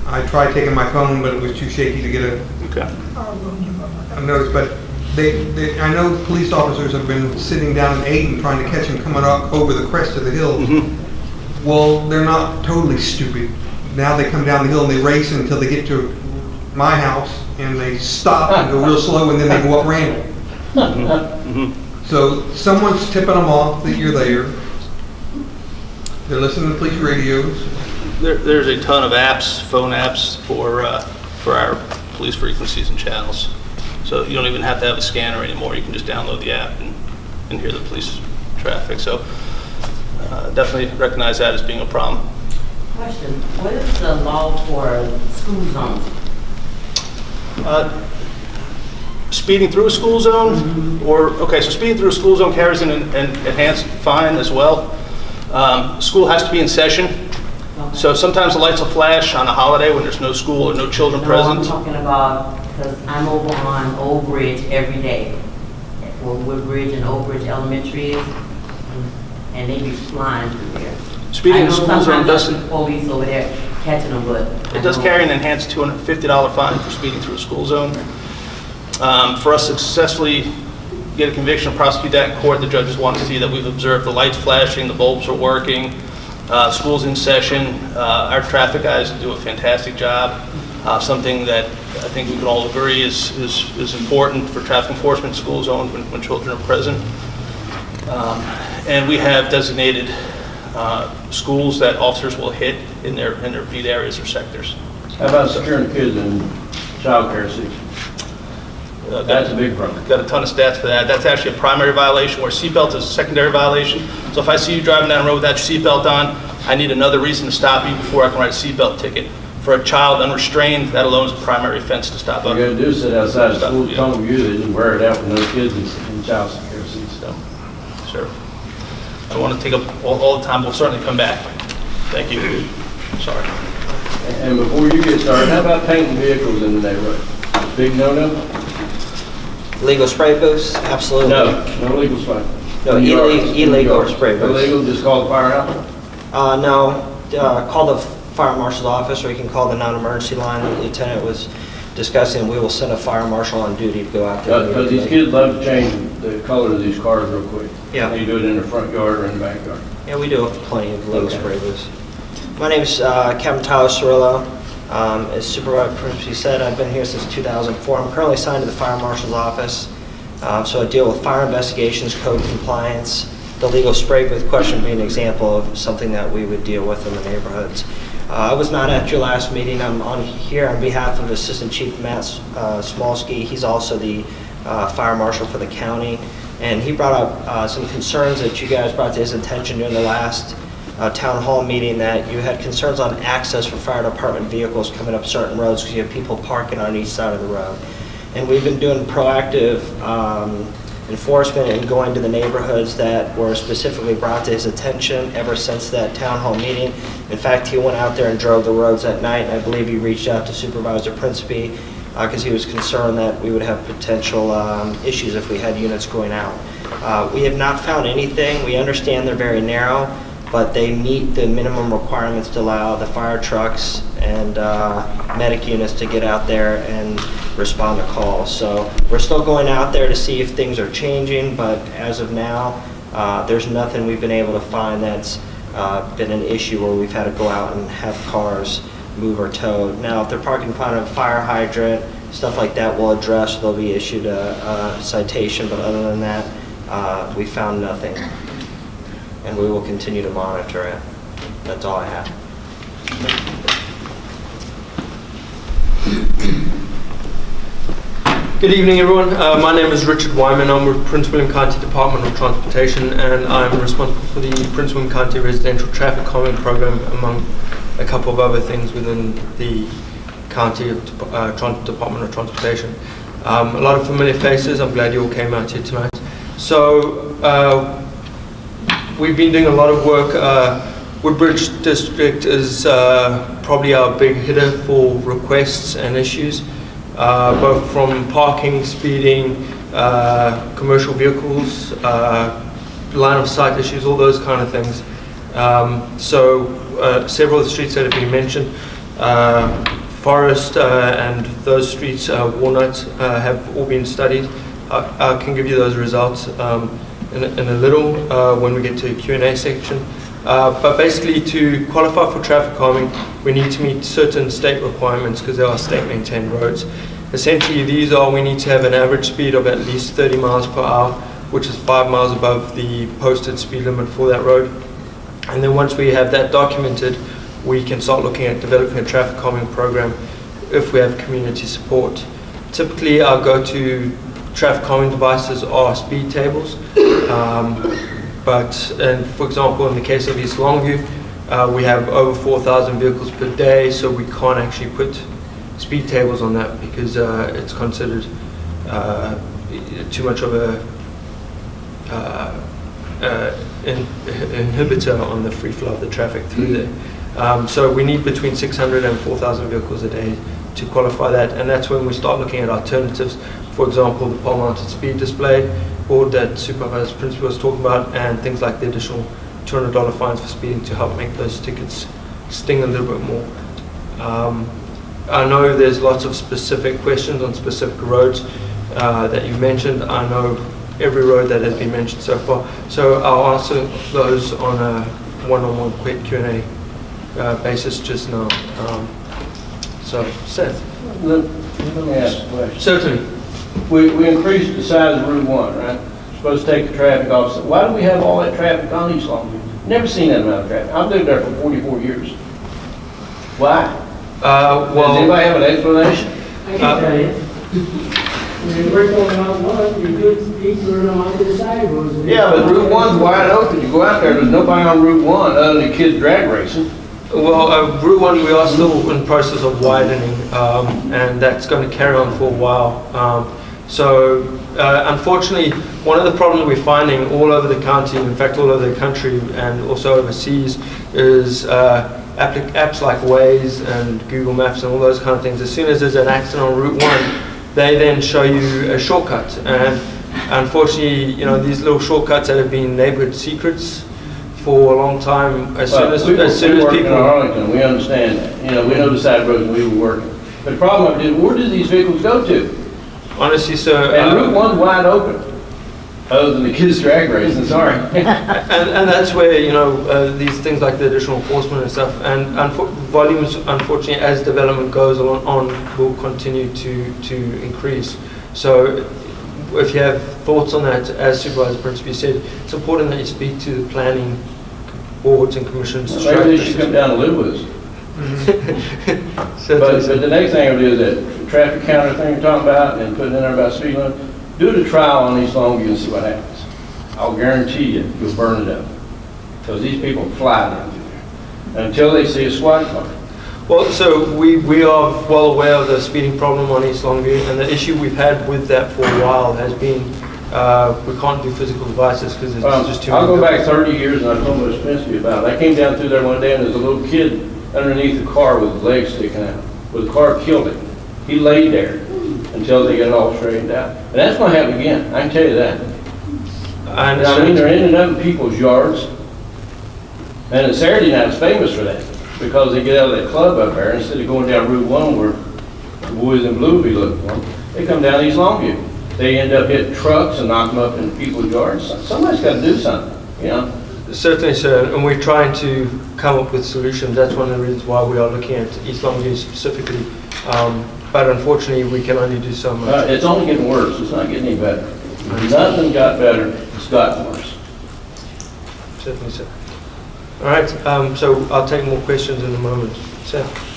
I tried taking my phone, but it was too shaky to get a notice. But I know police officers have been sitting down in Ayton trying to catch them coming up over the crest of the hill. Mm-hmm. Well, they're not totally stupid. Now they come down the hill and they race until they get to my house, and they stop and go real slow, and then they go up Randall. Mm-hmm. So someone's tipping them off that you're there. They're listening to police radios. There's a ton of apps, phone apps for our police frequencies and channels. So you don't even have to have a scanner anymore. You can just download the app and hear the police traffic. So definitely recognize that as being a problem. Question, what is the law for school zones? Speeding through a school zone, so speeding through a school zone carries an enhanced fine as well. School has to be in session, so sometimes the lights will flash on a holiday when there's no school or no children present. I'm talking about, because I'm over on Old Bridge every day, where Woodbridge and Old Bridge Elementary is, and they be flying through there. Speeding in the school zone doesn't. Police over there catching them, but It does carry an enhanced $250 fine for speeding through a school zone. For us to successfully get a conviction and prosecute that in court, the judges want to see that we've observed the lights flashing, the bulbs are working, school's in session. Our traffic guys do a fantastic job. Something that I think we can all agree is important for traffic enforcement in school zones when children are present. And we have designated schools that officers will hit in their beat areas or sectors. How about securing kids in child care seats? That's a big problem. Got a ton of stats for that. That's actually a primary violation, where seatbelt is a secondary violation. So if I see you driving down the road without your seatbelt on, I need another reason to stop you before I can write a seatbelt ticket. For a child unrestrained, that alone is a primary offense to stop All up. you gotta do is sit outside of school, tell them you, they didn't wear it out with no kids in child care seats. Sure. I don't want to take up all the time. We'll certainly come back. Thank you. Sorry. And before you get started, how about painting vehicles in the neighborhood? Big no-no? Legal spray booths? Absolutely. No legal spray. No, illegal spray booths. Illegal, just call the firehouse? No, call the fire marshal's office, or you can call the non-emergency line. The lieutenant was discussing, we will send a fire marshal on duty to go out there. Because these kids love to change the color of these cars real quick. Yeah. They do it in the front yard or in the backyard. Yeah, we do have plenty of legal spray booths. My name is Captain Tyler Cirillo. As Supervisor Principi said, I've been here since 2004. I'm currently assigned to the fire marshal's office. So I deal with fire investigations, code compliance, the legal spray booth question being an example of something that we would deal with in the neighborhoods. I was not at your last meeting. I'm on here on behalf of Assistant Chief Matt Smolsky. He's also the fire marshal for the county. And he brought up some concerns that you guys brought to his attention during the last town hall meeting, that you had concerns on access for fire department vehicles coming up certain roads because you have people parking on each side of the road. And we've been doing proactive enforcement and going to the neighborhoods that were specifically brought to his attention ever since that town hall meeting. In fact, he went out there and drove the roads at night, and I believe he reached out to Supervisor Principi because he was concerned that we would have potential issues if we had units going out. We have not found anything. We understand they're very narrow, but they meet the minimum requirements to allow the fire trucks and medic units to get out there and respond to calls. So we're still going out there to see if things are changing, but as of now, there's nothing we've been able to find that's been an issue where we've had to go out and have cars move or towed. Now, if they're parking in front of a fire hydrant, stuff like that we'll address. They'll be issued a citation, but other than that, we found nothing. And we will continue to monitor it. That's all I have. Good evening, everyone. My name is Richard Weinmann. I'm with Prince William County Department of Transportation, and I'm responsible for the Prince William County Residential Traffic Calming Program, among a couple of other things within the County Department of Transportation. A lot of familiar faces. I'm glad you all came out here tonight. So we've been doing a lot of work. Woodbridge District is probably our big hitter for requests and issues. Both from parking, speeding, commercial vehicles, line of sight issues, all those kind of things. Several of the streets that have been mentioned, Forest and those streets, Walnut, have all been studied. I can give you those results in a little when we get to the Q&A section. But basically, to qualify for traffic calming, we need to meet certain state requirements because they are state-maintained roads. Essentially, these are, we need to have an average speed of at least 30 miles per hour, which is 5 miles above the posted speed limit for that road. And then once we have that documented, we can start looking at developing a traffic calming program if we have community support. Typically, our go-to traffic calming devices are speed tables. And for example, in the case of East Longview, we have over 4,000 vehicles per day, so we can't actually put speed tables on that because it's considered too much of a inhibitor on the free flow of the traffic through there. So we need between 600 and 4,000 vehicles a day to qualify that, and that's when we start looking at alternatives. For example, the pole-mounted speed display board that Supervisor Principi was talking about, and things like the additional $200 fines for speeding to help make those tickets sting a little bit more. I know there's lots of specific questions on specific roads that you mentioned. I know every road that has been mentioned so far, so I'll answer those on a one-on-one quick Q&A basis just now. So, Seth. Let me ask a question. Certainly. We increased the size of Route 1, right? We're supposed to take the traffic off. So why do we have all that traffic on East Longview? Never seen that amount of traffic. I've lived there for 44 years. Why? Does anybody have an explanation? I can tell you. When you work on Route 1, you could turn onto the side roads. Yeah, but Route 1's wide open. You go out there, there's nobody on Route 1 other than kids drag racing. Well, Route 1, we are still in the process of widening, and that's going to carry on for a while. So Unfortunately, one of the problems we're finding all over the county, in fact all over the country and also overseas, is apps like Waze and Google Maps and all those kind of things. As soon as there's an accident on Route 1, they then show you a shortcut. And unfortunately, these little shortcuts that have been neighborhood secrets for a long time, as soon as people people... in Arlington, we understand that. We know the side roads and we were working. But the problem is, where do these vehicles go to? Honestly, sir... And Route 1's wide open, other than the kids drag racing, sorry. and that's where, these things like the additional enforcement and stuff, and volumes, unfortunately, as development goes on, will continue to increase. So if you have thoughts on that, as Supervisor Principi said, it's important that you speak to the planning boards and commissions. Maybe they should come down and live with us. But the next thing I would do is that traffic counter thing you're talking about and putting in there about speed limit, do the trial on East Longview and see what happens. I'll guarantee you'll burn it up. Because these people fly down through there until they see a squad car. Well, so we are well aware of the speeding problem on East Longview, and the issue we've had with that for a while has been we can't do physical devices because it's just too many. I'll go back 30 years and I told Ms. Principi about it. I came down through there one day and there's a little kid underneath the car with his legs sticking out. Well, the car killed him. He laid there until they got it all straightened out. And that's going to happen again, I can tell you that. I mean, they're ending up in people's yards. And the Saturday night's famous for that because they get out of that club up there, instead of going down Route 1 where the boys in blue be looking for them, they come down East Longview. They end up hitting trucks and knock them up in people's yards. Somebody's got to do something, Certainly, sir, and we're trying to come up with solutions. That's one of the reasons why we are looking at East Longview specifically. But unfortunately, we can only do so much. It's only getting worse. It's not getting any better. Nothing got better. It's gotten worse. Certainly, sir. All right, so I'll take more questions in a moment. Seth.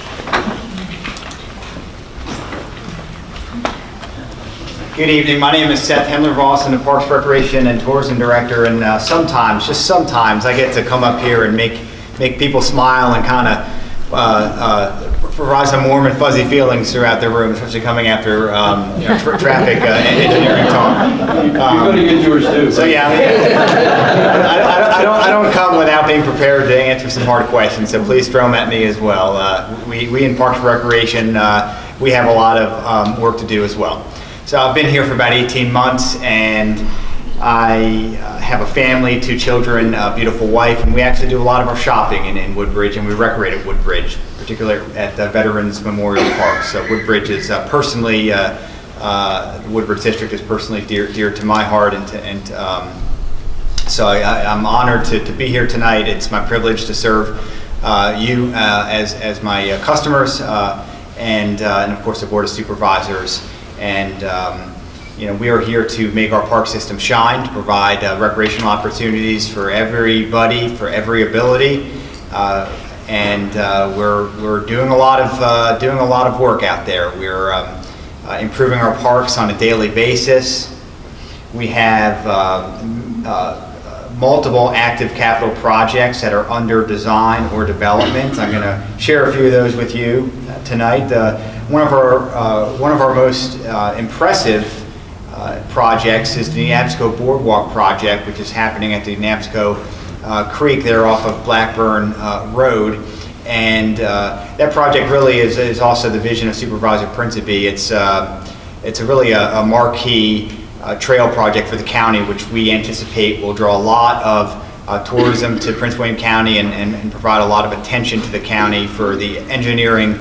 Good evening. My name is Seth Hendler-Voss. I'm the Parks, Recreation, and Tourism Director, and sometimes, just sometimes, I get to come up here and make people smile and kind of provide some warm and fuzzy feelings throughout the room, especially coming after traffic engineering talk. You're going to get yours too. So yeah, I don't come without being prepared to answer some hard questions. So please throw them at me as well. We in Parks and Recreation, we have a lot of work to do as well. So I've been here for about 18 months, and I have a family, 2 children, a beautiful wife, and we actually do a lot of our shopping in Woodbridge, and we recreate at Woodbridge, particularly at the Veterans Memorial Park. So Woodbridge is personally, the Woodbridge District is personally dear to my heart, and so I'm honored to be here tonight. It's my privilege to serve you as my customers, and of course the Board of Supervisors. And we are here to make our park system shine, to provide recreational opportunities for everybody, for every ability, and we're doing a lot of work out there. We're improving our parks on a daily basis. We have multiple active capital projects that are under design or development. I'm going to share a few of those with you tonight. One of our most impressive projects is the NAPSCO Boardwalk project, which is happening at the NAPSCO Creek there off of Blackburn Road. And that project really is also the vision of Supervisor Principi. It's really a marquee trail project for the county, which we anticipate will draw a lot of tourism to Prince William County and provide a lot of attention to the county for the engineering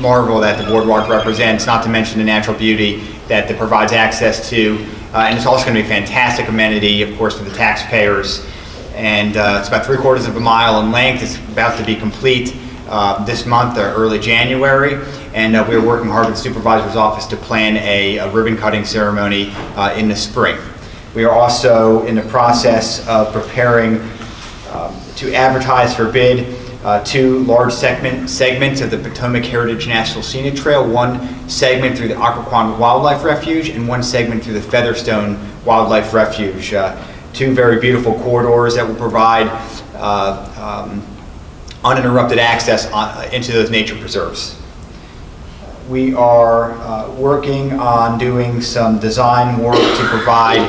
marvel that the boardwalk represents, not to mention the natural beauty that it provides access to. And it's also going to be a fantastic amenity, of course, for the taxpayers. And it's about 3/4 of a mile in length. It's about to be complete this month or early January. And we're working hard with the Supervisor's Office to plan a ribbon cutting ceremony in the spring. We are also in the process of preparing to advertise for bid 2 large segments of the Potomac Heritage National Scenic Trail, 1 segment through the Occoquan Wildlife Refuge and 1 segment through the Featherstone Wildlife Refuge. 2 very beautiful corridors that will provide uninterrupted access into those nature preserves. We are working on doing some design work to provide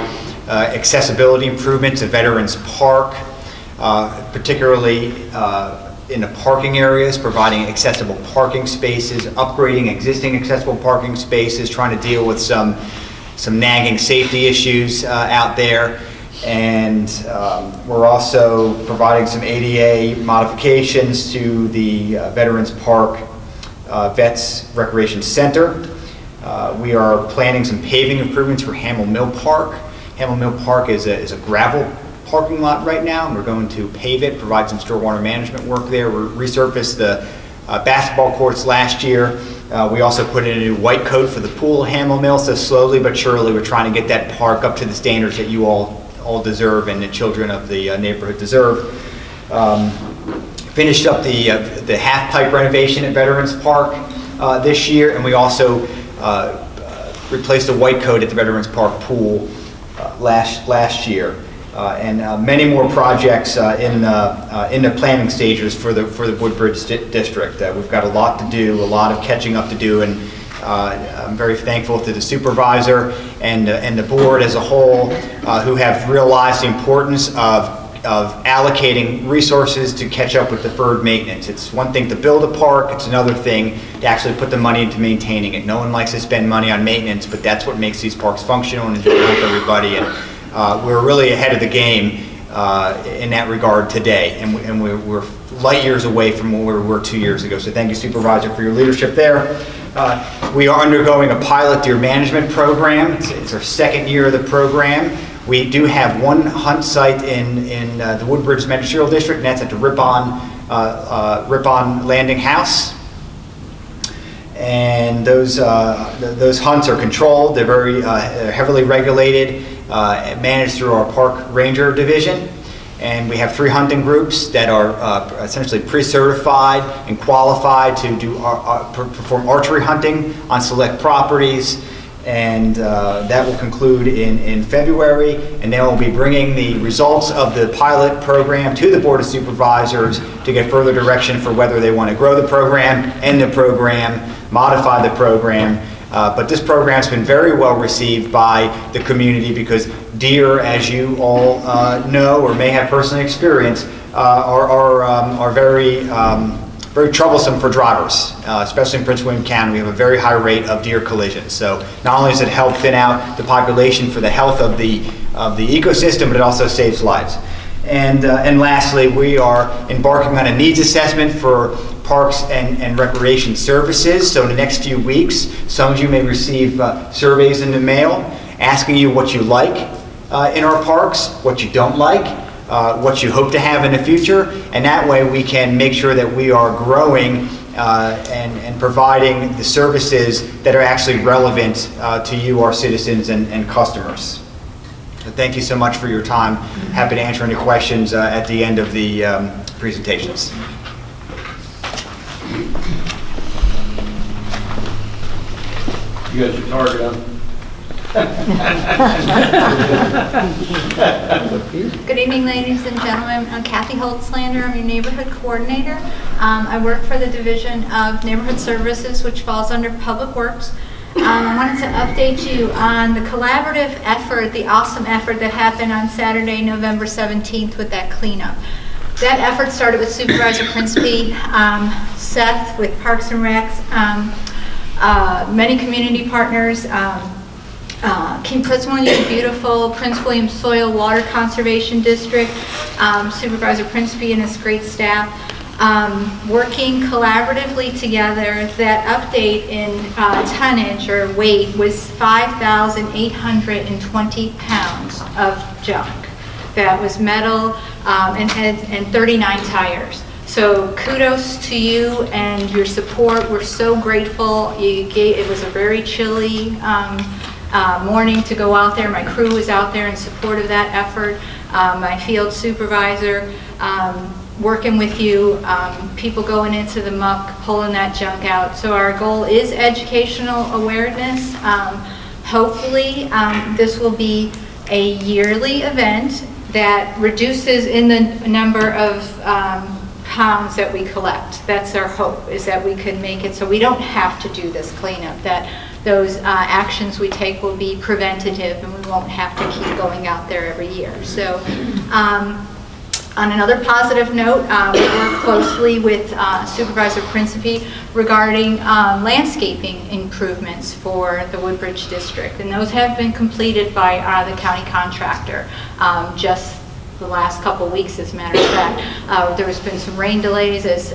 accessibility improvements to Veterans Park, particularly in the parking areas, providing accessible parking spaces, upgrading existing accessible parking spaces, trying to deal with some nagging safety issues out there. And we're also providing some ADA modifications to the Veterans Park Vets Recreation Center. We are planning some paving improvements for Hamel Mill Park. Hamel Mill Park is a gravel parking lot right now, and we're going to pave it, provide some stormwater management work there. We resurfaced the basketball courts last year. We also put in a new white coat for the pool at Hamel Mill, so slowly but surely we're trying to get that park up to the standards that you all deserve and the children of the neighborhood deserve. Finished up the half pipe renovation at Veterans Park this year, and we also replaced the white coat at the Veterans Park pool last year. And many more projects in the planning stages for the Woodbridge district. We've got a lot to do, a lot of catching up to do, and I'm very thankful to the supervisor and the board as a whole who have realized the importance of allocating resources to catch up with deferred maintenance. It's one thing to build a park, it's another thing to actually put the money into maintaining it. No one likes to spend money on maintenance, but that's what makes these parks functional and enjoyable for everybody. And we're really ahead of the game in that regard today, and we're light years away from where we were 2 years ago. So thank you, Supervisor, for your leadership there. We are undergoing a pilot deer management program. It's our second year of the program. We do have one hunt site in the Woodbridge Ministerial District, and that's at the Ripon Landing House. And those hunts are controlled. They're very heavily regulated, managed through our Park Ranger Division. And we have 3 hunting groups that are essentially pre-certified and qualified to perform archery hunting on select properties. And that will conclude in February. And then we'll be bringing the results of the pilot program to the Board of Supervisors to get further direction for whether they want to grow the program, end the program, modify the program. But this program's been very well received by the community because deer, as you all know or may have personally experienced, are very troublesome for drivers, especially in Prince William County. We have a very high rate of deer collisions. So not only does it help thin out the population for the health of the ecosystem, but it also saves lives. And lastly, we are embarking on a needs assessment for parks and recreation services. So in the next few weeks, some of you may receive surveys in the mail asking you what you like in our parks, what you don't like, what you hope to have in the future, and that way we can make sure that we are growing and providing the services that are actually relevant to you, our citizens and customers. So thank you so much for your time. Happy to answer any questions at the end of the presentations. You got your target on? Good evening, ladies and gentlemen. I'm Cathy Holtzlander. I'm your neighborhood coordinator. I work for the Division of Neighborhood Services, which falls under Public Works. I wanted to update you on the collaborative effort, the awesome effort that happened on Saturday, November 17th with that cleanup. That effort started with Supervisor Principi, Seth with Parks and Recs, many community partners, Prince William Beautiful, Prince William Soil Water Conservation District, Supervisor Principi and his great staff, working collaboratively together. That update in tonnage or weight was 5,820 pounds of junk. That was metal and 39 tires. So kudos to you and your support. We're so grateful. It was a very chilly morning to go out there. My crew was out there in support of that effort. My field supervisor working with you, people going into the muck, pulling that junk out. So our goal is educational awareness. Hopefully this will be a yearly event that reduces in the number of pounds that we collect. That's our hope, is that we could make it so we don't have to do this cleanup, that those actions we take will be preventative and we won't have to keep going out there every year. So on another positive note, we work closely with Supervisor Principi regarding landscaping improvements for the Woodbridge district, and those have been completed by the county contractor just the last couple weeks, as a matter of fact. There has been some rain delays, as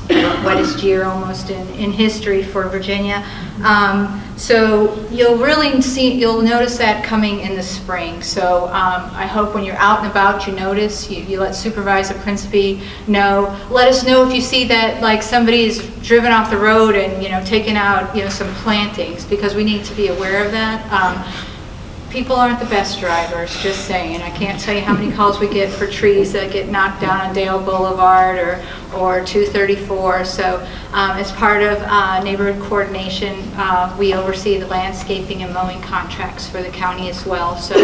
the wettest year almost in history for Virginia. So you'll notice that coming in the spring. So I hope when you're out and about, you notice, you let Supervisor Principi know. Let us know if you see that, like, somebody is driven off the road and, taking out, some plantings, because we need to be aware of that. People aren't the best drivers, just saying. I can't tell you how many calls we get for trees that get knocked down on Dale Boulevard or 234. So as part of neighborhood coordination, we oversee the landscaping and mowing contracts for the county as well. So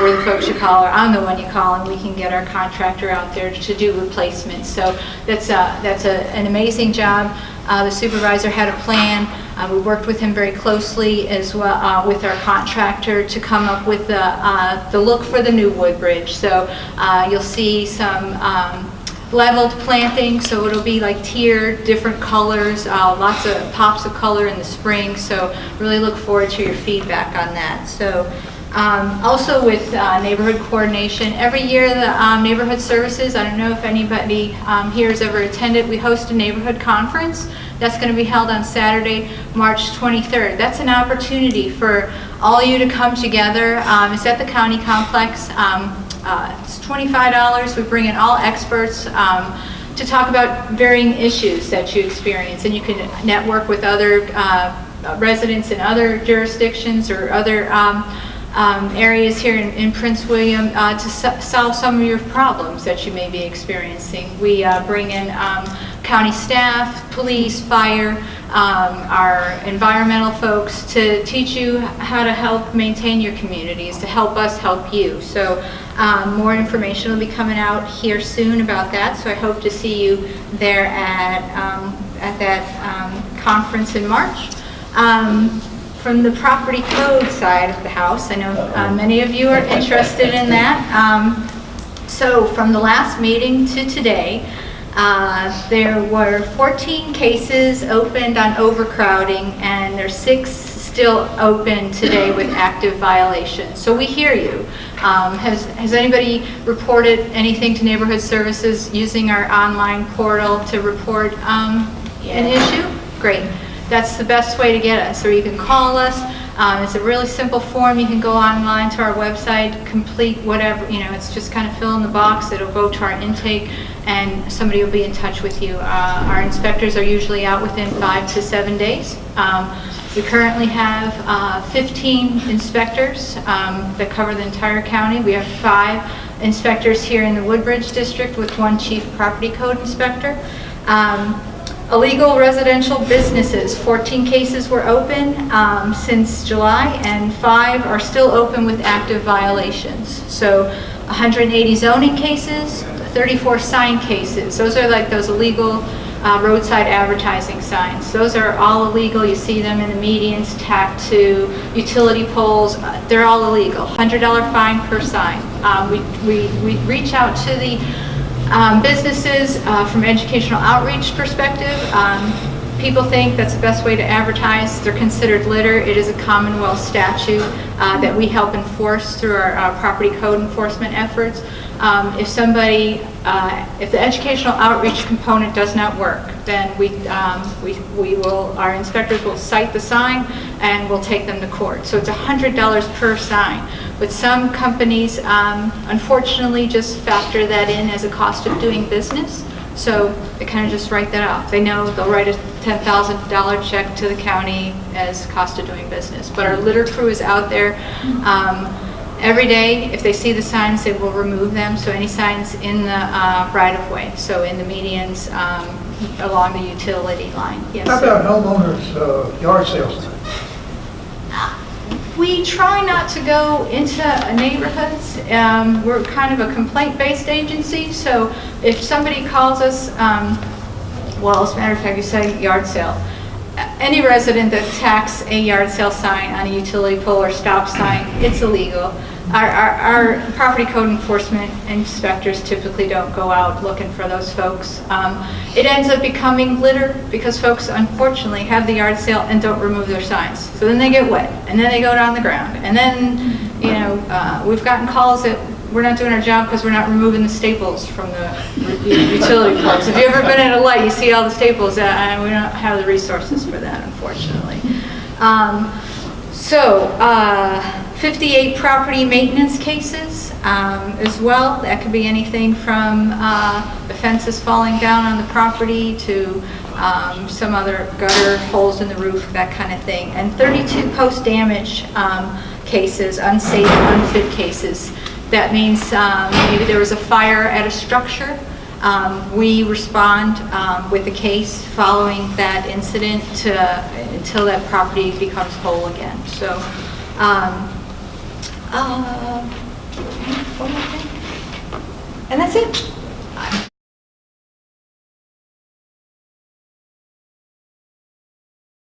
we're the folks you call, or I'm the one you call, and we can get our contractor out there to do replacements. So that's an amazing job. The supervisor had a plan. We worked with him very closely as well with our contractor to come up with the look for the new Woodbridge. So you'll see some leveled planting, so it'll be like tiered, different colors, lots of pops of color in the spring. So really look forward to your feedback on that. So also with neighborhood coordination, every year the neighborhood services, I don't know if anybody here has ever attended, we host a neighborhood conference. That's going to be held on Saturday, March 23rd. That's an opportunity for all you to come together. It's at the county complex. It's $25. We bring in all experts to talk about varying issues that you experience, and you can network with other residents in other jurisdictions or other areas here in Prince William to solve some of your problems that you may be experiencing. We bring in county staff, police, fire, our environmental folks to teach you how to help maintain your communities, to help us help you. So more information will be coming out here soon about that, so I hope to see you there at that conference in March. From the property code side of the house, I know many of you are interested in that. So from the last meeting to today, there were 14 cases opened on overcrowding, and there's 6 still open today with active violations. So we hear you. Has anybody reported anything to neighborhood services using our online portal to report an issue? Great. That's the best way to get us, or you can call us. It's a really simple form. You can go online to our website, complete whatever, it's just kind of fill in the box. It'll go to our intake, and somebody will be in touch with you. Our inspectors are usually out within 5 to 7 days. We currently have 15 inspectors that cover the entire county. We have 5 inspectors here in the Woodbridge district with 1 chief property code inspector. Illegal residential businesses, 14 cases were open since July, and 5 are still open with active violations. So 180 zoning cases, 34 sign cases. Those are like those illegal roadside advertising signs. Those are all illegal. You see them in the medians, tacked to utility poles. They're all illegal. $100 fine per sign. We reach out to the businesses from educational outreach perspective. People think that's the best way to advertise. They're considered litter. It is a Commonwealth statute that we help enforce through our property code enforcement efforts. If the educational outreach component does not work, then our inspectors will cite the sign and we'll take them to court. So it's $100 per sign. But some companies, unfortunately, just factor that in as a cost of doing business. So they kind of just write that off. They know they'll write a $10,000 check to the county as cost of doing business. But our litter crew is out there every day. If they see the signs, they will remove them. So any signs in the right-of-way, so in the medians, along the utility line. Yes. How about homeowners' yard sales? We try not to go into neighborhoods. We're kind of a complaint-based agency, so if somebody calls us, well, as a matter of fact, you say yard sale. Any resident that tacks a yard sale sign on a utility pole or stop sign, it's illegal. Our property code enforcement inspectors typically don't go out looking for those folks. It ends up becoming litter because folks unfortunately have the yard sale and don't remove their signs. So then they get wet and then they go down the ground. And then, you know, we've gotten calls that we're not doing our job because we're not removing the staples from the utility poles. If you've ever been at a light, you see all the staples, and we don't have the resources for that, unfortunately. 58 property maintenance cases as well. That could be anything from the fences falling down on the property to some other gutter holes in the roof, that kind of thing. And 32 post-damage cases, unsafe, unfit cases. That means maybe there was a fire at a structure. We respond with a case following that incident until that property becomes whole again. So, one more thing. And that's it.